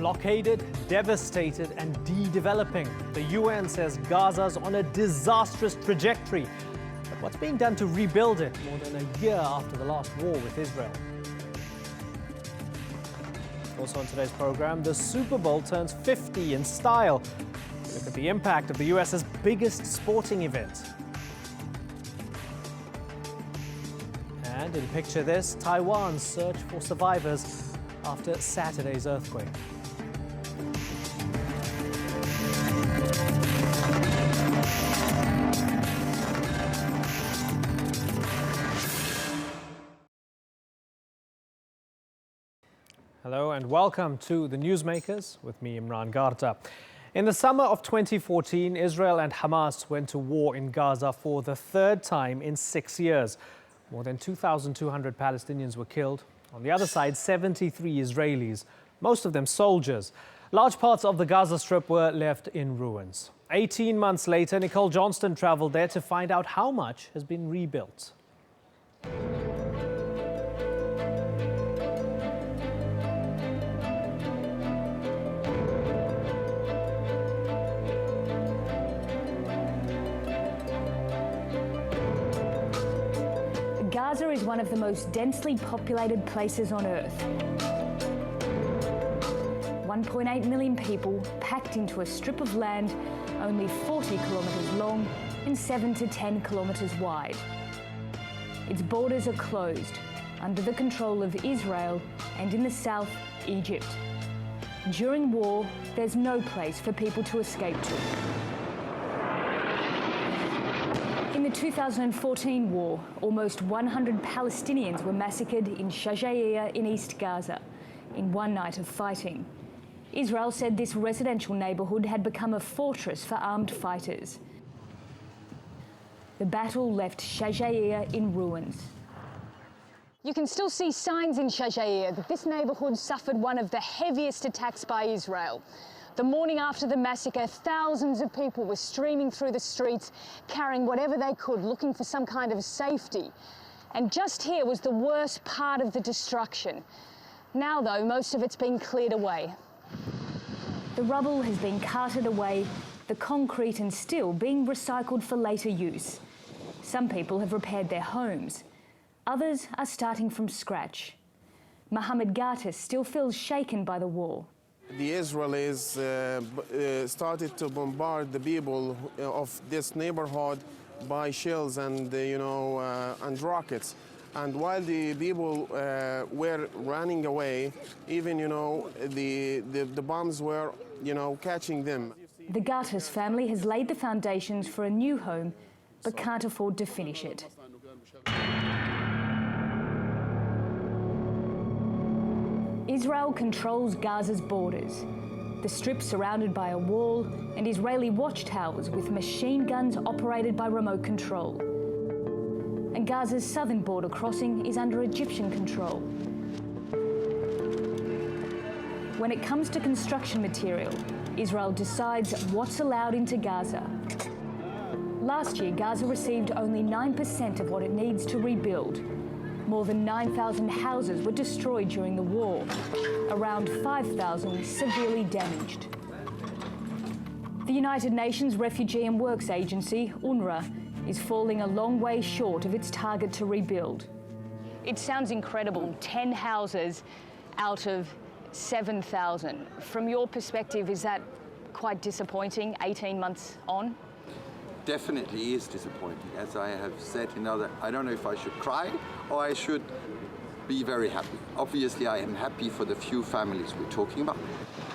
Blockaded, devastated and de-developing. The UN says Gaza's on a disastrous trajectory. But what's being done to rebuild it more than a year after the last war with Israel? Also on today's program, the Superbowl turns 50 in style. We look at the impact of the US's biggest sporting event. And in Picture This, Taiwan's search for survivors after Saturday's earthquake. Hello and welcome to the Newsmakers with me, Imran Garta. In the summer of 2014, Israel and Hamas went to war in Gaza for the third time in 6 years. More than 2,200 Palestinians were killed. On the other side, 73 Israelis, most of them soldiers. Large parts of the Gaza Strip were left in ruins. 18 months later, Nicole Johnston traveled there to find out how much has been rebuilt. Gaza is one of the most densely populated places on Earth. 1.8 million people packed into a strip of land only 40 kilometres long and 7 to 10 kilometres wide. Its borders are closed, under the control of Israel and in the south, Egypt. During war, there's no place for people to escape to. In the 2014 war, almost 100 Palestinians were massacred in Shajaiya in East Gaza in one night of fighting. Israel said this residential neighbourhood had become a fortress for armed fighters. The battle left Shajaiya in ruins. You can still see signs in Shajaiya that this neighbourhood suffered one of the heaviest attacks by Israel. The morning after the massacre, thousands of people were streaming through the streets, carrying whatever they could, looking for some kind of safety. And just here was the worst part of the destruction. Now, though, most of it's been cleared away. The rubble has been carted away, the concrete and steel being recycled for later use. Some people have repaired their homes. Others are starting from scratch. Mohammed Gatis still feels shaken by the war. The Israelis started to bombard the people of this neighborhood by shells and, and rockets. And while the people were running away, even, the bombs were, catching them. The Gatis family has laid the foundations for a new home, but can't afford to finish it. Israel controls Gaza's borders. The strip surrounded by a wall and Israeli watchtowers with machine guns operated by remote control. And Gaza's southern border crossing is under Egyptian control. When it comes to construction material, Israel decides what's allowed into Gaza. Last year, Gaza received only 9% of what it needs to rebuild. More than 9,000 houses were destroyed during the war, around 5,000 severely damaged. The United Nations Refugee and Works Agency, UNRWA, is falling a long way short of its target to rebuild. It sounds incredible, 10 houses out of 7,000. From your perspective, is that quite disappointing, 18 months on? Definitely is disappointing. As I have said I don't know if I should cry or I should be very happy. Obviously, I am happy for the few families we're talking about.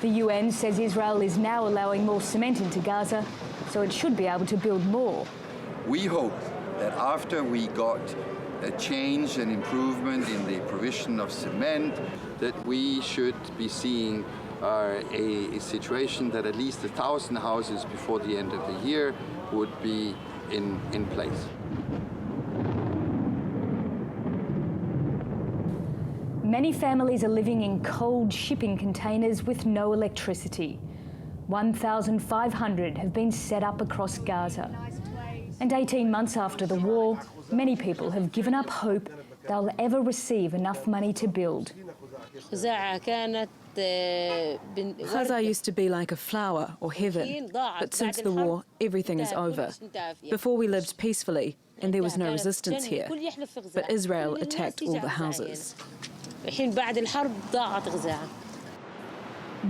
The UN says Israel is now allowing more cement into Gaza, so it should be able to build more. We hope that after we got a change and improvement in the provision of cement, that we should be seeing a situation that at least 1,000 houses before the end of the year would be in place. Many families are living in cold shipping containers with no electricity. 1,500 have been set up across Gaza. And 18 months after the war, many people have given up hope they'll ever receive enough money to build. Gaza used to be like a flower or heaven, but since the war, everything is over. Before we lived peacefully, and there was no resistance here, but Israel attacked all the houses.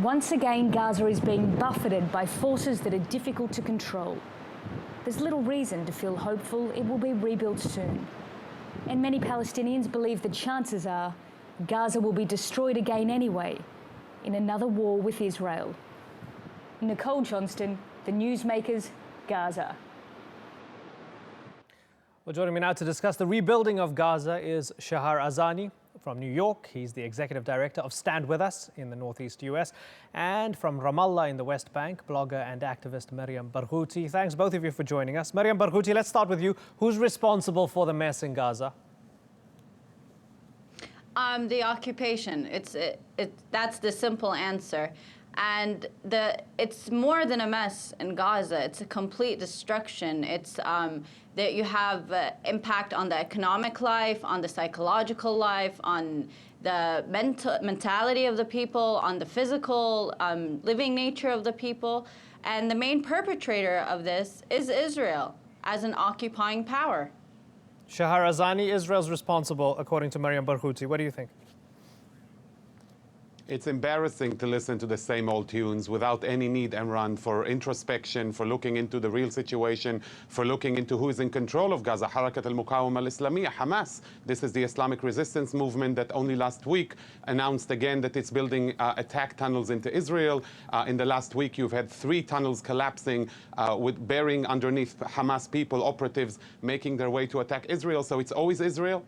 Once again, Gaza is being buffeted by forces that are difficult to control. There's little reason to feel hopeful it will be rebuilt soon. And many Palestinians believe the chances are Gaza will be destroyed again anyway, in another war with Israel. Nicole Johnston, The Newsmakers, Gaza. Well, joining me now to discuss the rebuilding of Gaza is Shahar Azani from New York. He's the executive director of Stand With Us in the Northeast US. And from Ramallah in the West Bank, blogger and activist Maryam Barghouti. Thanks both of you for joining us. Maryam Barghouti, let's start with you. Who's responsible for the mess in Gaza? The occupation. That's the simple answer. And it's more than a mess in Gaza. It's a complete destruction. It's that you have impact on the economic life, on the psychological life, on the mentality of the people, on the physical living nature of the people. And the main perpetrator of this is Israel as an occupying power. Shahar Azani, Israel's responsible, according to Maryam Barghouti. What do you think? It's embarrassing to listen to the same old tunes without any need, Imran, for introspection, for looking into the real situation, for looking into who is in control of Gaza. Harakat al-Muqawama al-Islamiyya, Hamas. This is the Islamic resistance movement that only last week announced again that it's building attack tunnels into Israel. In the last week, you've had 3 tunnels collapsing with burying underneath Hamas people, operatives, making their way to attack Israel. So it's always Israel?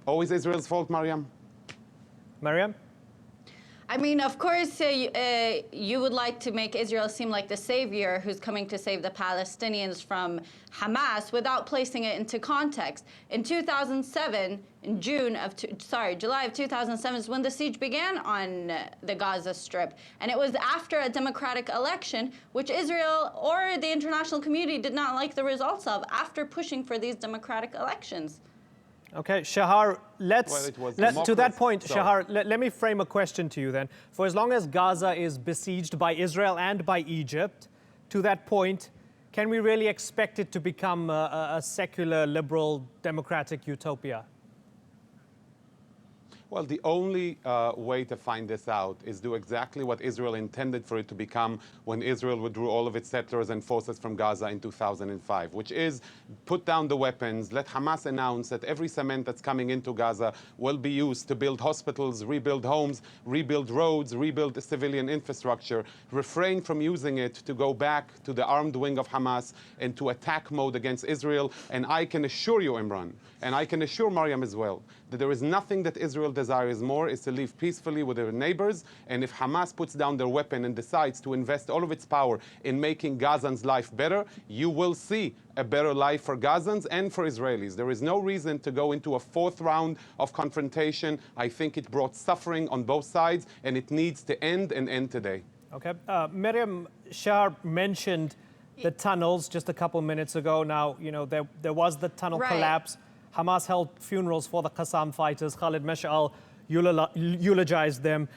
Always Israel's fault, Maryam? Maryam? I mean, of course, you would like to make Israel seem like the savior who's coming to save the Palestinians from Hamas without placing it into context. In 2007, in July of 2007 is when the siege began on the Gaza Strip. And it was after a democratic election, which Israel or the international community did not like the results of after pushing for these democratic elections. Okay, Shahar, to that point, Shahar, let me frame a question to you then. For as long as Gaza is besieged by Israel and by Egypt, to that point, can we really expect it to become a secular, liberal, democratic utopia? Well, the only way to find this out is do exactly what Israel intended for it to become when Israel withdrew all of its settlers and forces from Gaza in 2005, which is put down the weapons, let Hamas announce that every cement that's coming into Gaza will be used to build hospitals, rebuild homes, rebuild roads, rebuild the civilian infrastructure, refrain from using it to go back to the armed wing of Hamas and to attack mode against Israel. And I can assure you, Imran, and I can assure Maryam as well, that there is nothing that Israel desires more is to live peacefully with their neighbors. And if Hamas puts down their weapon and decides to invest all of its power in making Gazans' life better, you will see a better life for Gazans and for Israelis. There is no reason to go into a 4th round of confrontation. I think it brought suffering on both sides, and it needs to end and end today. Okay. Maryam, Shahar mentioned the tunnels just a couple minutes ago. Now, you know, there was the tunnel collapse. Hamas held funerals for the Qassam fighters. Khalid Mash'al eulogized them.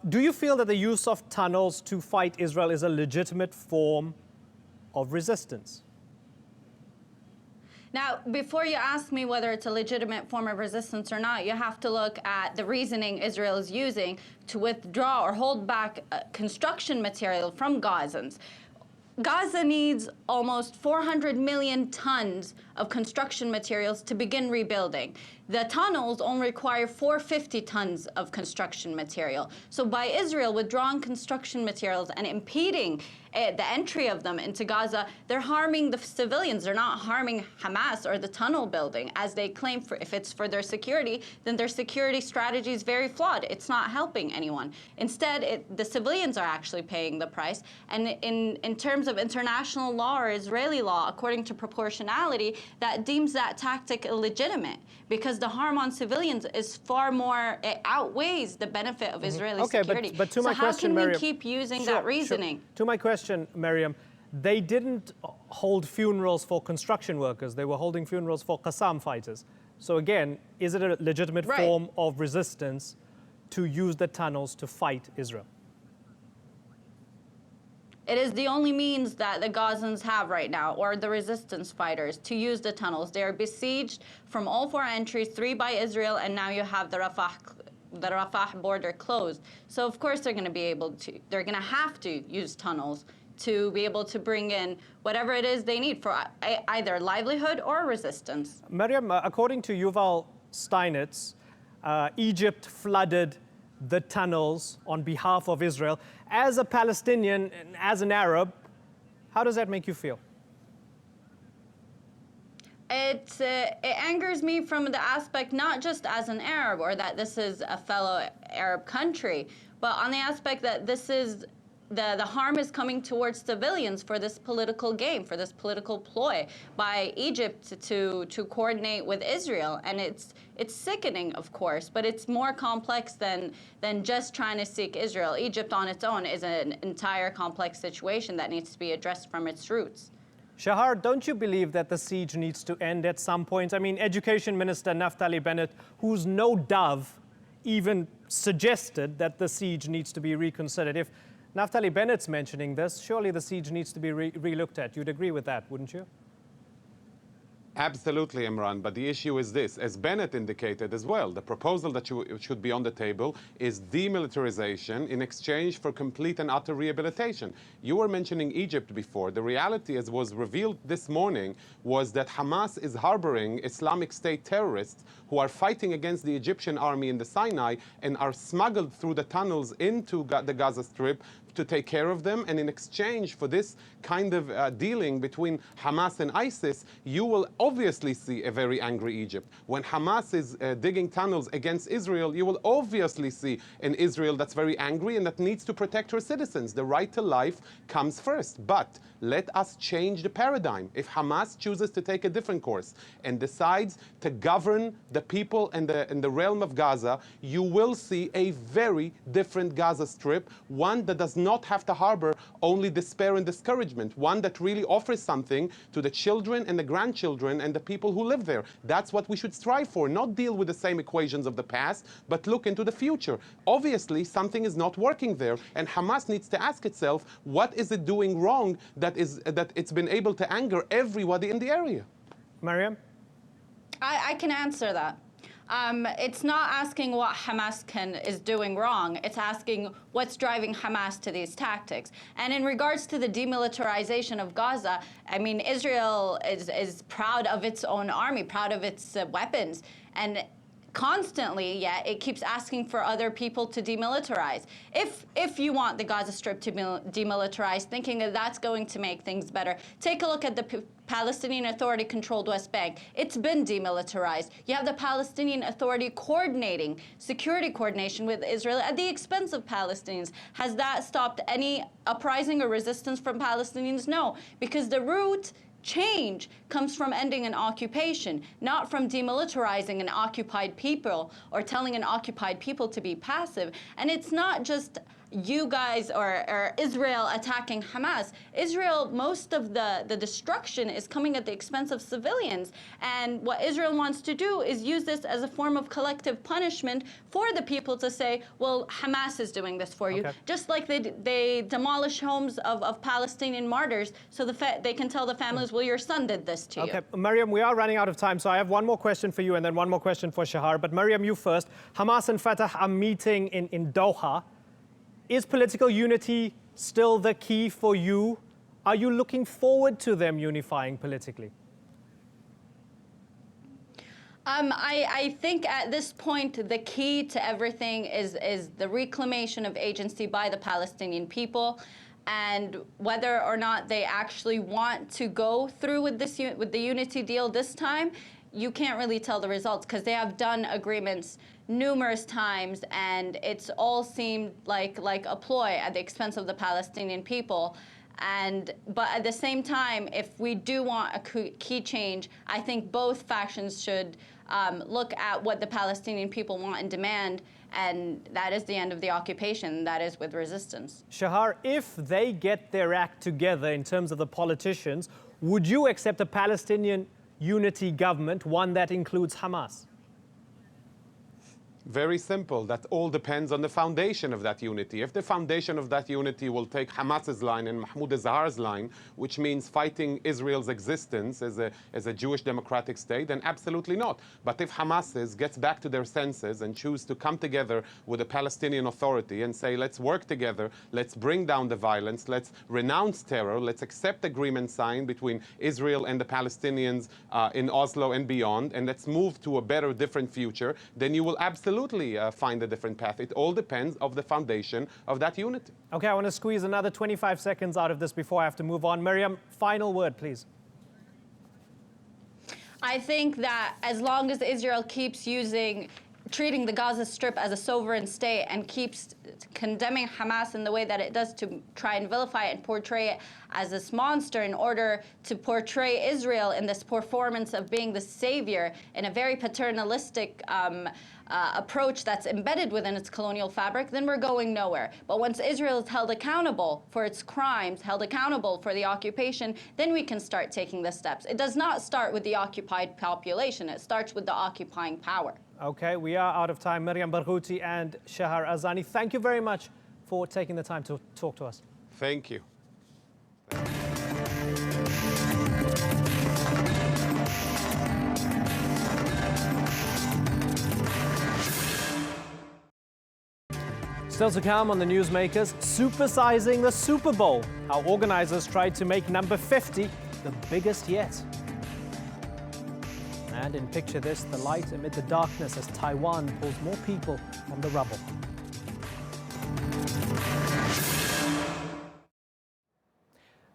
Do you feel that the use of tunnels to fight Israel is a legitimate form of resistance? Now, before you ask me whether it's a legitimate form of resistance or not, you have to look at the reasoning Israel is using to withdraw or hold back construction material from Gazans. Gaza needs almost 400 million tons of construction materials to begin rebuilding. The tunnels only require 450 tons of construction material. So by Israel withdrawing construction materials and impeding the entry of them into Gaza, they're harming the civilians. They're not harming Hamas or the tunnel building, as they claim. If it's for their security, then their security strategy is very flawed. It's not helping anyone. Instead, the civilians are actually paying the price. And in terms of international law or Israeli law, according to proportionality, that deems that tactic illegitimate, because the harm on civilians is far more, it outweighs the benefit of Israeli security. But to my so question, how can Maryam, we keep using that reasoning? To my question, Maryam, they didn't hold funerals for construction workers. They were holding funerals for Qassam fighters. So again, is it a legitimate form of resistance to use the tunnels to fight Israel? It is the only means that the Gazans have right now, or the resistance fighters, to use the tunnels. They are besieged from all 4 entries, 3 by Israel, and now you have the Rafah border closed. So of course they're going to have to use tunnels to be able to bring in whatever it is they need for either livelihood or resistance. Maryam, according to Yuval Steinitz, Egypt flooded the tunnels on behalf of Israel. As a Palestinian, as an Arab, how does that make you feel? It angers me from the aspect not just as an Arab or that this is a fellow Arab country, but on the aspect that this is the harm is coming towards civilians for this political game, for this political ploy by Egypt to coordinate with Israel. And it's sickening, of course, but it's more complex than just trying to seek Israel. Egypt on its own is an entire complex situation that needs to be addressed from its roots. Shahar, don't you believe that the siege needs to end at some point? I mean, Education Minister Naftali Bennett, who's no dove, even suggested that the siege needs to be reconsidered. If Naftali Bennett's mentioning this, surely the siege needs to be re-looked at. You'd agree with that, wouldn't you? Absolutely, Imran, but the issue is this, as Bennett indicated as well, the proposal that should be on the table is demilitarization in exchange for complete and utter rehabilitation. You were mentioning Egypt before. The reality, as was revealed this morning, was that Hamas is harboring Islamic State terrorists who are fighting against the Egyptian army in the Sinai and are smuggled through the tunnels into the Gaza Strip to take care of them. And in exchange for this kind of dealing between Hamas and ISIS, you will obviously see a very angry Egypt. When Hamas is digging tunnels against Israel, you will obviously see an Israel that's very angry and that needs to protect her citizens. The right to life comes first. But let us change the paradigm. If Hamas chooses to take a different course and decides to govern the people in the realm of Gaza, you will see a very different Gaza Strip, one that does not have to harbor only despair and discouragement, one that really offers something to the children and the grandchildren and the people who live there. That's what we should strive for, not deal with the same equations of the past, but look into the future. Obviously, something is not working there, and Hamas needs to ask itself, what is it doing wrong that it's been able to anger everybody in the area? Maryam? I can answer that. It's not asking what Hamas is doing wrong. It's asking what's driving Hamas to these tactics. And in regards to the demilitarization of Gaza, I mean, Israel is proud of its own army, proud of its weapons. And constantly, yet it keeps asking for other people to demilitarize. If you want the Gaza Strip to be demilitarized, thinking that that's going to make things better, take a look at the Palestinian Authority-controlled West Bank. It's been demilitarized. You have the Palestinian Authority coordinating security coordination with Israel at the expense of Palestinians. Has that stopped any uprising or resistance from Palestinians? No, because the root change comes from ending an occupation, not from demilitarizing an occupied people or telling an occupied people to be passive. And it's not just you guys or Israel attacking Hamas. Israel, most of the destruction is coming at the expense of civilians. And what Israel wants to do is use this as a form of collective punishment for the people to say, well, Hamas is doing this for you. Just like they demolish homes of Palestinian martyrs so they can tell the families, well, your son did this to you. Okay, Maryam, we are running out of time, so I have one more question for you and then one more question for Shahar. But Maryam, you first. Hamas and Fatah are meeting in Doha. Is political unity still the key for you? Are you looking forward to them unifying politically? I think at this point the key to everything is the reclamation of agency by the Palestinian people, and whether or not they actually want to go through with the unity deal this time, you can't really tell the results because they have done agreements numerous times, and it's all seemed like a ploy at the expense of the Palestinian people. But at the same time, if we do want a key change, I think both factions should look at what the Palestinian people want and demand, and that is the end of the occupation. That is with resistance. Shahar, if they get their act together in terms of the politicians, would you accept a Palestinian unity government, one that includes Hamas? Very simple. That all depends on the foundation of that unity. If the foundation of that unity will take Hamas's line and Mahmoud Azhar's line, which means fighting Israel's existence as a Jewish democratic state, then absolutely not. But if Hamas gets back to their senses and choose to come together with the Palestinian Authority and say, let's work together, let's bring down the violence, let's renounce terror, let's accept agreements signed between Israel and the Palestinians in Oslo and beyond, and let's move to a better, different future, then you will absolutely find a different path. It all depends on the foundation of that unity. Okay, I want to squeeze another 25 seconds out of this before I have to move on. Miriam, final word, please. I think that as long as Israel keeps treating the Gaza Strip as a sovereign state and keeps condemning Hamas in the way that it does to try and vilify it and portray it as this monster in order to portray Israel in this performance of being the savior in a very paternalistic approach that's embedded within its colonial fabric, then we're going nowhere. But once Israel is held accountable for its crimes, held accountable for the occupation, then we can start taking the steps. It does not start with the occupied population. It starts with the occupying power. Okay, we are out of time. Miriam Barghouti and Shahar Azani, thank you very much for taking the time to talk to us. Thank you. Still to come on the Newsmakers, supersizing the Super Bowl, how organizers tried to make number 50 the biggest yet. And in Picture This, the light amid the darkness as Taiwan pulls more people from the rubble.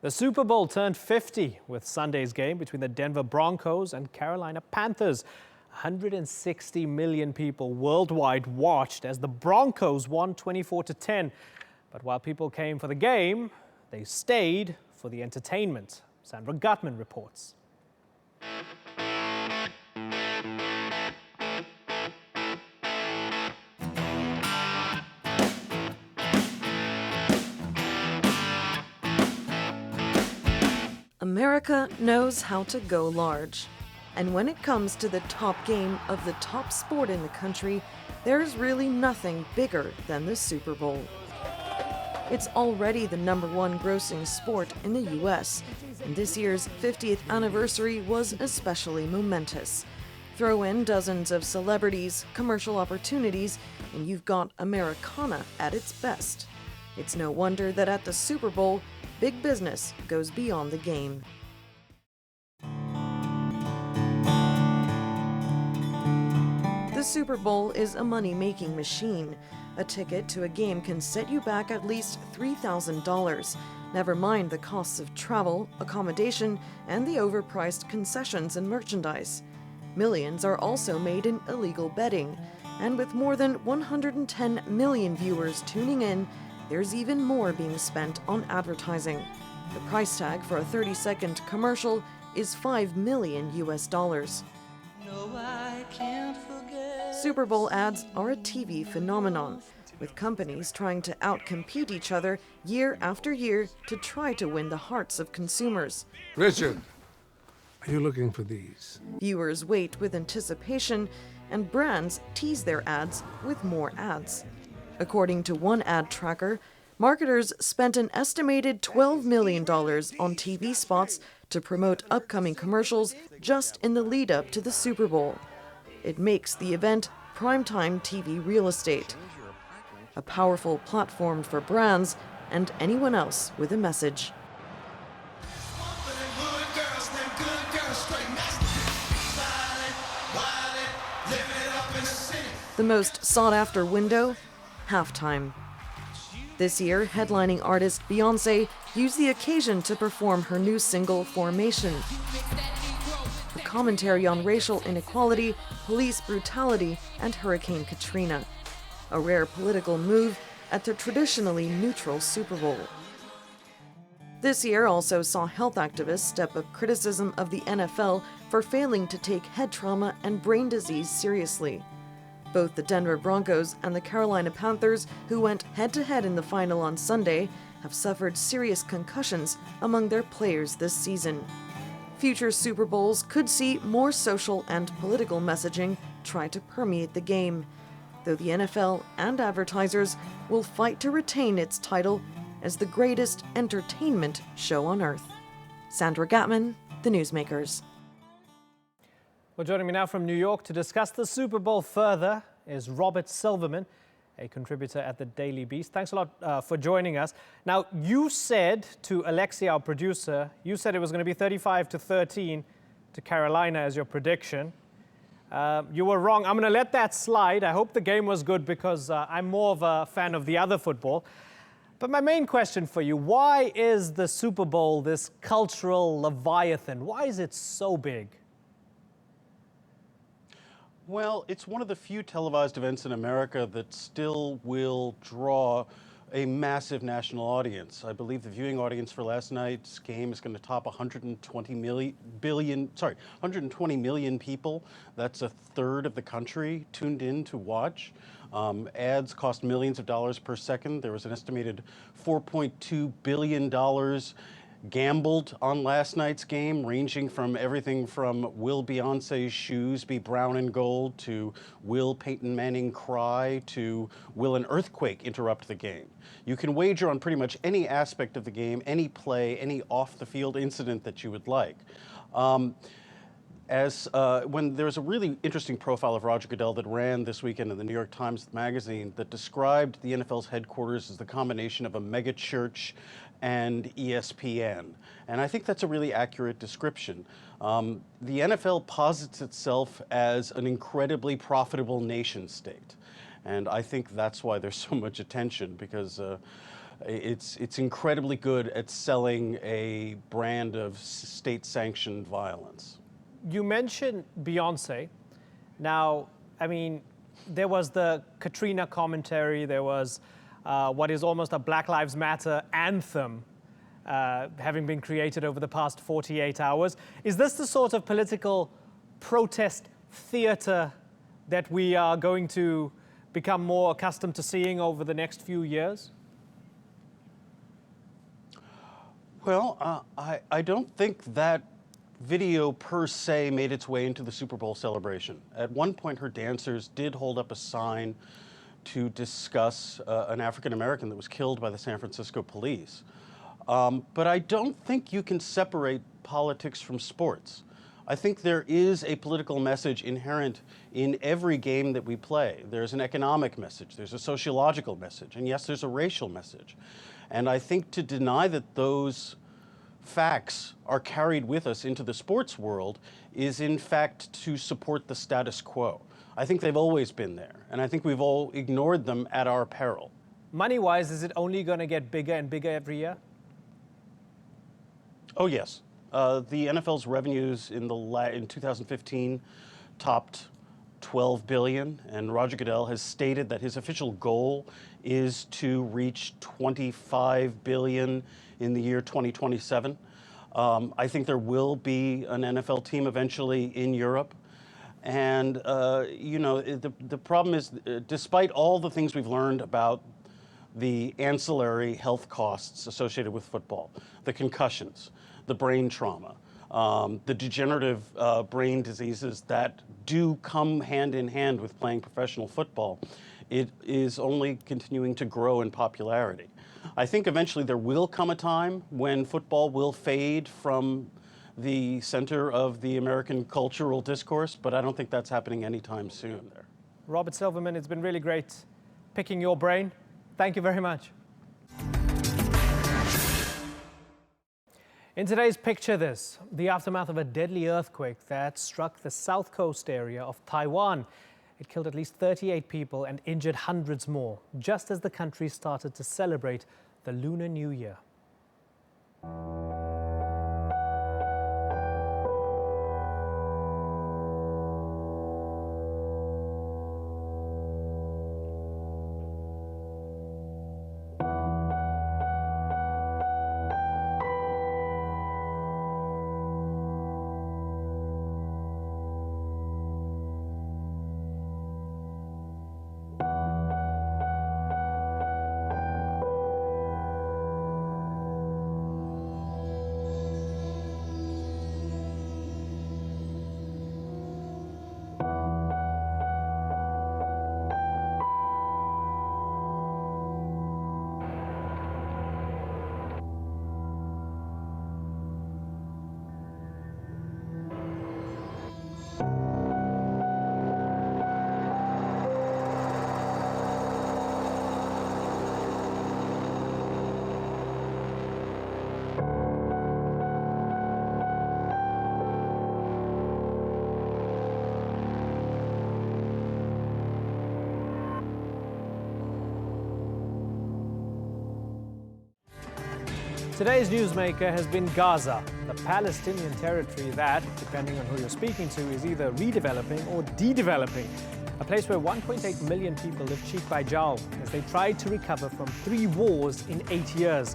The Super Bowl turned 50 with Sunday's game between the Denver Broncos and Carolina Panthers. 160 million people worldwide watched as the Broncos won 24-10. But while people came for the game, they stayed for the entertainment. Sandra Gutman reports. America knows how to go large. And when it comes to the top game of the top sport in the country, there's really nothing bigger than the Super Bowl. It's already the #1 grossing sport in the US, and this year's 50th anniversary was especially momentous. Throw in dozens of celebrities, commercial opportunities, and you've got Americana at its best. It's no wonder that at the Super Bowl, big business goes beyond the game. The Super Bowl is a money-making machine. A ticket to a game can set you back at least $3,000, never mind the costs of travel, accommodation, and the overpriced concessions and merchandise. Millions are also made in illegal betting, and with more than 110 million viewers tuning in, there's even more being spent on advertising. The price tag for a 30-second commercial is $5 million US. Super Bowl ads are a TV phenomenon, with companies trying to outcompete each other year after year to try to win the hearts of consumers. Richard, are you looking for these? Viewers wait with anticipation, and brands tease their ads with more ads. According to one ad tracker, marketers spent an estimated $12 million on TV spots to promote upcoming commercials just in the lead up to the Super Bowl. It makes the event primetime TV real estate, a powerful platform for brands and anyone else with a message. The most sought-after window? Halftime. This year, headlining artist Beyoncé used the occasion to perform her new single, Formation. A commentary on racial inequality, police brutality, and Hurricane Katrina. A rare political move at the traditionally neutral Super Bowl. This year also saw health activists step up criticism of the NFL for failing to take head trauma and brain disease seriously. Both the Denver Broncos and the Carolina Panthers, who went head-to-head in the final on Sunday, have suffered serious concussions among their players this season. Future Super Bowls could see more social and political messaging try to permeate the game. though the NFL and advertisers will fight to retain its title as the greatest entertainment show on earth. Sandra Gatman, The Newsmakers. Well, joining me now from New York to discuss the Super Bowl further is Robert Silverman, a contributor at the Daily Beast. Thanks a lot for joining us. Now, you said to Alexia, our producer, you said it was going to be 35-13 to Carolina as your prediction. You were wrong. I'm going to let that slide. I hope the game was good because I'm more of a fan of the other football. But my main question for you, why is the Super Bowl this cultural leviathan? Why is it so big? Well, it's one of the few televised events in America that still will draw a massive national audience. I believe the viewing audience for last night's game is going to top 120 million people. That's a third of the country tuned in to watch. Ads cost millions of dollars per second. There was an estimated $4.2 billion gambled on last night's game, ranging from everything from will Beyonce's shoes be brown and gold to will Peyton Manning cry to will an earthquake interrupt the game. You can wager on pretty much any aspect of the game, any play, any off-the-field incident that you would like. When there was a really interesting profile of Roger Goodell that ran this weekend in the New York Times Magazine that described the NFL's headquarters as the combination of a mega church and ESPN. And I think that's a really accurate description. The NFL posits itself as an incredibly profitable nation state. And I think that's why there's so much attention, because it's incredibly good at selling a brand of state-sanctioned violence. You mentioned Beyonce. Now, I mean, there was the Katrina commentary, there was what is almost a Black Lives Matter anthem having been created over the past 48 hours. Is this the sort of political protest theater that we are going to become more accustomed to seeing over the next few years? Well, I don't think that video per se made its way into the Super Bowl celebration. At one point, her dancers did hold up a sign to discuss an African American that was killed by the San Francisco police. But I don't think you can separate politics from sports. I think there is a political message inherent in every game that we play. There's an economic message, there's a sociological message, and yes, there's a racial message. And I think to deny that those facts are carried with us into the sports world is in fact to support the status quo. I think they've always been there, and I think we've all ignored them at our peril. Money-wise, is it only going to get bigger and bigger every year? Oh, yes. The NFL's revenues in 2015 topped $12 billion, and Roger Goodell has stated that his official goal is to reach $25 billion in the year 2027. I think there will be an NFL team eventually in Europe. And, the problem is, despite all the things we've learned about the ancillary health costs associated with football, the concussions, the brain trauma, the degenerative brain diseases that do come hand in hand with playing professional football, it is only continuing to grow in popularity. I think eventually there will come a time when football will fade from the center of the American cultural discourse, but I don't think that's happening anytime soon. Robert Silverman, it's been really great picking your brain. Thank you very much. In today's Picture This, the aftermath of a deadly earthquake that struck the south coast area of Taiwan. It killed at least 38 people and injured hundreds more, just as the country started to celebrate the Lunar New Year. Today's newsmaker has been Gaza, the Palestinian territory that, depending on who you're speaking to, is either redeveloping or de-developing. A place where 1.8 million people live cheek by jowl as they tried to recover from 3 wars in 8 years.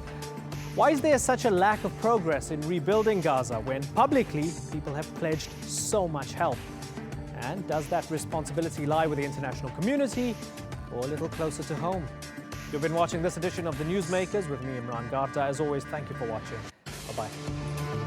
Why is there such a lack of progress in rebuilding Gaza when publicly people have pledged so much help? And does that responsibility lie with the international community or a little closer to home? You've been watching this edition of the Newsmakers with me, Imran Garta. As always, thank you for watching. Bye-bye.